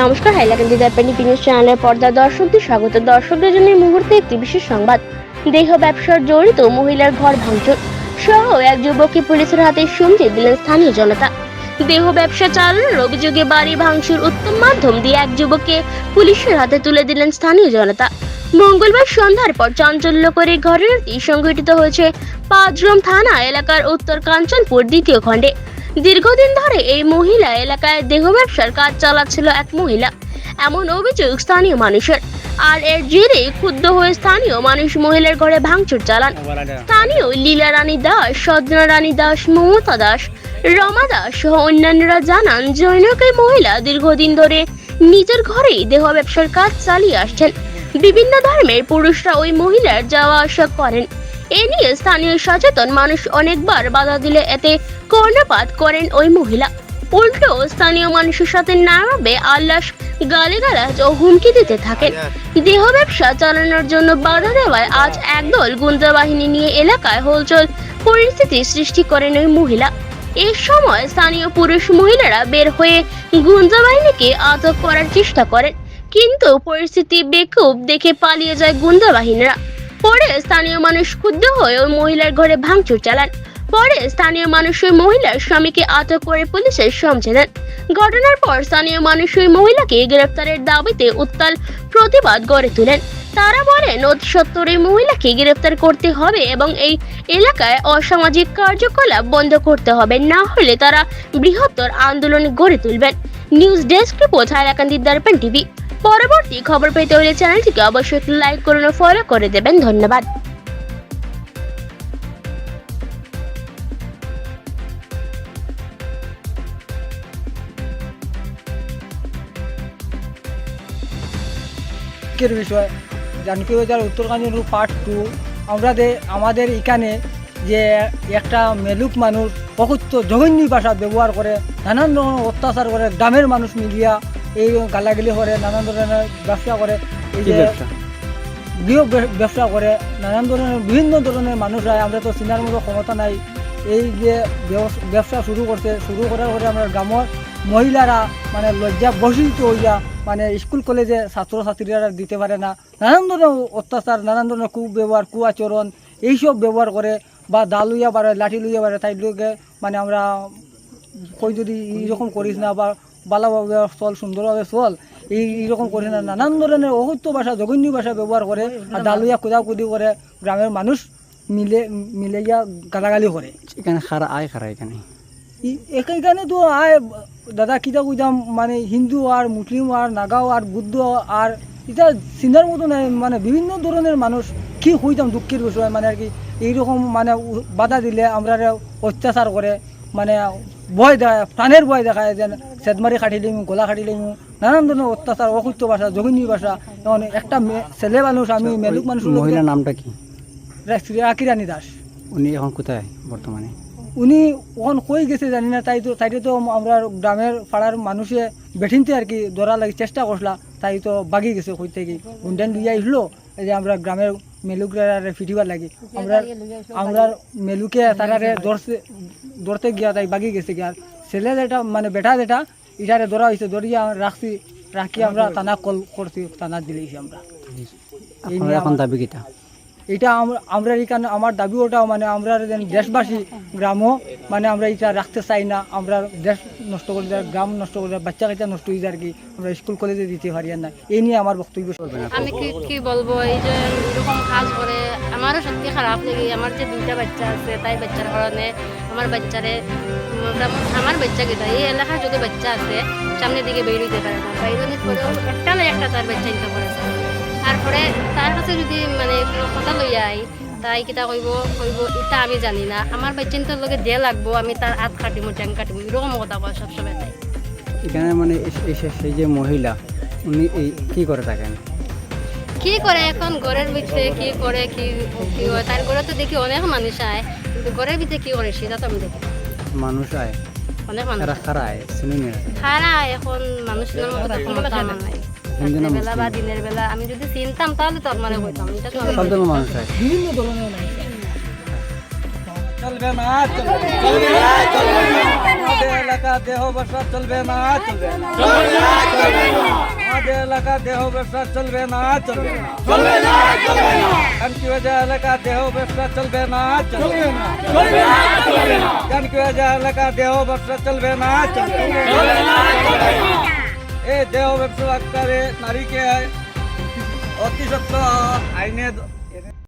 নমস্কার, হাইলাকান্দি দর্পণী নিউজ চ্যানেলের পর্দা দর্শকদের স্বাগত। দর্শকদের জন্য এই মুহূর্তে একটি বিশেষ সংবাদ। দেহ ব্যবসার জড়িত মহিলার ঘর ভাঙচুর সহ এক যুবককে পুলিশের হাতে সমঝে দিলেন স্থানীয় জনতা। দেহ ব্যবসা চালানোর অভিযোগে বাড়ি ভাঙচুর উত্তম মাধ্যম দিয়ে এক যুবককে পুলিশের হাতে তুলে দিলেন স্থানীয় জনতা। মঙ্গলবার সন্ধ্যার পর চাঞ্চল্যকর এই ঘটনাটি সংঘটিত হয়েছে পাঁচগ্রাম থানা এলাকার উত্তর কাঞ্চনপুর দ্বিতীয় খণ্ডে। দীর্ঘদিন ধরে এই মহিলা এলাকায় দেহ ব্যবসার কাজ চালাচ্ছিল এক মহিলা, এমন অভিযোগ স্থানীয় মানুষের। আর এর জেরে ক্ষুব্ধ হয়ে স্থানীয় মানুষ মহিলার ঘরে ভাঙচুর চালান। স্থানীয় লীলা রানী দাস, সদনা রানী দাস, মমতা দাস, রমা দাস সহ অন্যান্যরা জানান, জনৈক এই মহিলা দীর্ঘদিন ধরে নিজের ঘরেই দেহ ব্যবসার কাজ চালিয়ে আসছেন। বিভিন্ন ধর্মের পুরুষরা ওই মহিলার যাওয়া আসা করেন। এ নিয়ে স্থানীয় সচেতন মানুষ অনেকবার বাধা দিলে এতে কর্ণপাত করেন ওই মহিলা। উল্টো স্থানীয় মানুষের সাথে নানাভাবে আল্লাস, গালিগালাজ ও হুমকি দিতে থাকেন। দেহ ব্যবসা চালানোর জন্য বাধা দেওয়ায় আজ একদল গুন্ডা বাহিনী নিয়ে এলাকায় হলচল পরিস্থিতি সৃষ্টি করেন ওই মহিলা। এই সময় স্থানীয় পুরুষ মহিলারা বের হয়ে গুন্ডা বাহিনীকে আটক করার চেষ্টা করেন, কিন্তু পরিস্থিতি বেকুব দেখে পালিয়ে যায় গুন্ডা বাহিনীরা। পরে স্থানীয় মানুষ ক্ষুব্ধ হয়ে ওই মহিলার ঘরে ভাঙচুর চালান। পরে স্থানীয় মানুষ ওই মহিলার স্বামীকে আটক করে পুলিশের সমঝে দেন। ঘটনার পর স্থানীয় মানুষ ওই মহিলাকে গ্রেফতারের দাবিতে উত্তাল প্রতিবাদ গড়ে তোলেন। তারা বলেন, অতি সত্বর এই মহিলাকে গ্রেফতার করতে হবে এবং এই এলাকায় অসামাজিক কার্যকলাপ বন্ধ করতে হবে, না হলে তারা বৃহত্তর আন্দোলন গড়ে তুলবেন। নিউজ ডেস্ক রিপোর্ট, হাইলাকান্দি দর্পণ টিভি। পরবর্তী খবর পেতে হলে চ্যানেলটিকে অবশ্যই একটু লাইক করুন ও ফলো করে দেবেন। ধন্যবাদ। বিষয় জানকি বাজার উত্তর কাঞ্চনপুর পার্ট 2। আমাদের এখানে যে একটা মেলুক মানুষ প্রকৃত জঘন্য ভাষা ব্যবহার করে, নানান ধরনের অত্যাচার করে, গ্রামের মানুষ মিলিয়া এই গালাগালি করে, নানান ধরনের ব্যবসা করে, এই যে গৃহ ব্যবসা করে, নানান ধরনের বিভিন্ন ধরনের মানুষরা, আমরা তো চিনার মতো ক্ষমতা নাই। এই যে ব্যবসা শুরু করার পরে আমরা গ্রামের মহিলারা মানে লজ্জা বসিত হইয়া মানে স্কুল কলেজে ছাত্রছাত্রীরা দিতে পারে না, নানান ধরনের অত্যাচার, নানান ধরনের কুব্যবহার, কুআচরণ এইসব ব্যবহার করে, বা দা লইয়া পারে, লাঠি লইয়া পারে, তাই লোকে মানে আমরা কই যদি এইরকম করিস না, বা ভালোভাবে চল, সুন্দরভাবে চল, এইরকম করিস না, নানান ধরনের অসত্য ভাষা, জঘন্য ভাষা ব্যবহার করে, আর দা লইয়া কুদাকুদি করে, গ্রামের মানুষ মিলে গিয়া গালাগালি করে। এখানে খারা এখানে তো আয় দাদা কিতা কইতাম, মানে হিন্দু আর মুসলিম আর নাগাও আর বুদ্ধ আর এটা চিনার মতো নাই, মানে বিভিন্ন ধরনের মানুষ কি হইতাম, দুঃখের বিষয় মানে আর কি। এইরকম মানে বাধা দিলে আমরা অত্যাচার করে, মানে ভয় দেখায়, প্রাণের ভয় দেখায়, যে সেদমারি খাটি লিমু, গলা খাটি লিমু, নানান ধরনের অত্যাচার, অসত্য ভাষা, জঘন্য ভাষা। এখন একটা ছেলে মানুষ, আমি মেলুক মানুষ। মহিলার নামটা কি? রাখি রানী দাস। উনি এখন কোথায় বর্তমানে? উনি ওখান কই গেছে জানি না, তাইতে তো আমরা গ্রামের পাড়ার মানুষে বেঠিনতে আর কি ধরা লাগে চেষ্টা করলা, তাই তো বাগি গেছে কই থেকে গুন্ডান লইয়া আসলো। এই যে আমরা গ্রামের মেলুকরা ফিটিবার লাগি, আমরা মেলুকে তারারে ধরতে গিয়া তাই বাগি গেছে গিয়া। ছেলে যেটা মানে বেটা যেটা ইটারে ধরা হয়েছে, ধরিয়া রাখি আমরা থানা কল করছি, থানা দিলেছি আমরা। এখন দাবি কিটা? এটা আমরা এখানে আমার দাবি ওটাও, মানে আমরা দেশবাসী গ্রামও মানে আমরা এটা রাখতে চাই না। আমরা দেশ নষ্ট করে দেয়, গ্রাম নষ্ট করে দেয়, বাচ্চা কাচ্চা নষ্ট হয়ে যায় আর কি, আমরা স্কুল কলেজে দিতে পারি না। এই নিয়ে আমার বক্তব্য। আমি কি বলবো, এই যে এরকম কাজ করে আমারও সত্যি খারাপ লাগে। আমার যে দুইটা বাচ্চা আছে, তাই বাচ্চার কারণে আমার বাচ্চারে, আমার বাচ্চা কিনা এই এলাকার যদি বাচ্চা আছে সামনের দিকে বের হইতে পারে না, বাইরে করেও একটা না একটা তার বাচ্চা নিতে করেছে। তারপরে তার কাছে যদি মানে কথা লইয়া আই, তাই কিতা কইব এটা আমি জানি না, আমার বাচ্চার লগে যে লাগবো আমি তার হাত কাটিমো, ট্যাং কাটিমো, এরকম কথা কয় সবসময়। তাই এখানে মানে সেই যে মহিলা, উনি কি করে থাকেন? কি করে এখন ঘরের ভিতরে কি করে, কি হয়, তার ঘরে তো দেখি অনেক মানুষ আয়, কিন্তু ঘরের ভিতরে কি করে সেটা তো আমি দেখি। মানুষ আয়, অনেক মানুষ খারা, এখন মানুষের মতো ক্ষমতা আমার নাই। বেলা বা দিনের বেলা আমি যদি চিনতাম তাহলে তোর মানে হইতাম। সব ধরনের মানুষ আয়, বিভিন্ন ধরনের মানুষ। চলবে না, চলবে না, আমাদের এলাকা দেহ ব্যবসা চলবে না, চলবে না, আমাদের এলাকা দেহ ব্যবসা চলবে না, চলবে না, জানকি বাজার এলাকা দেহ ব্যবসা চলবে না, চলবে না, জানকি বাজার এলাকা দেহ ব্যবসা চলবে না, চলবে না, এই দেহ ব্যবসা করে নারীকে অতি সত্য আইনে